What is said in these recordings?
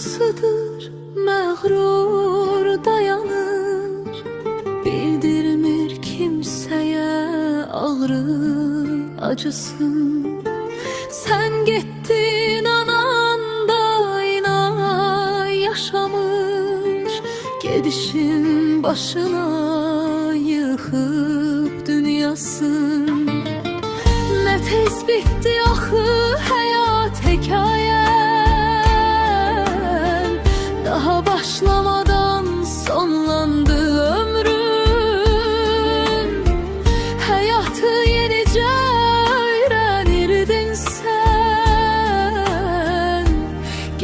Yuxusıdır məğrur dayanır, bildirmir kimsəyə ağrı acısın. Sən getdin anan da inan yaşamış, gedişin başına yıxıb dünyasın. Nə tez bitdi axı həyat hekayən, daha başlamadan sonlandı ömrüm. Həyatı yenicə öyrənirdin sən,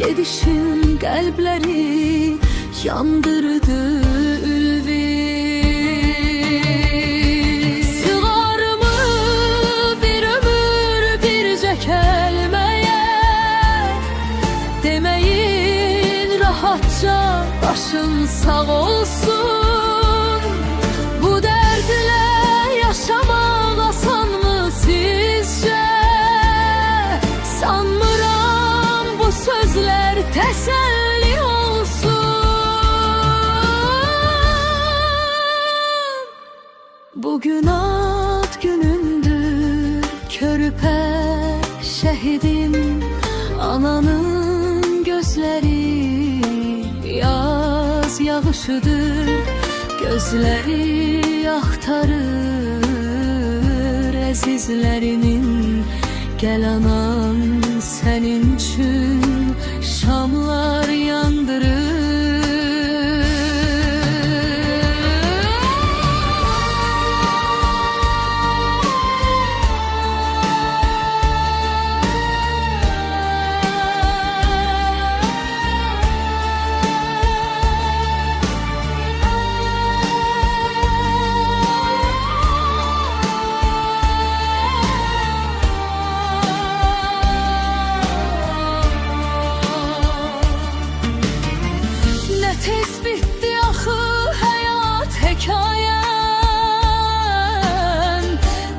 gedişin qəlbləri yandırdı ülvi. Sığarmı bir ömür bircə kəlməyə, deməyin rahatca başın sağ olsun. Bu dərdlə yaşamaq asanmı sizcə? Sanmıram bu sözlər təsəlli olsun. Bugün ad günündür körpə şəhidim, ananın gözləri yaz yağışıdır, gözləri axtarır əzizlərinin. Gəl anan sənin üçün şamlar yandırır. Tez bitti axı həyat hekayən,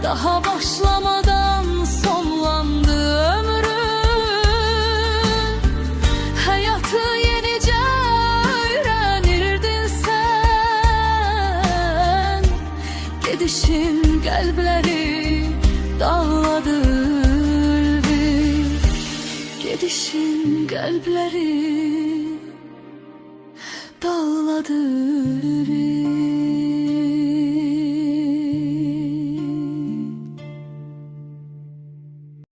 daha başlamadan sonlandı ömrüm. Həyatı yenicə öyrənirdin sən, gedişin qəlbləri dağladı ülvi. Gedişin qəlbləri dağladı.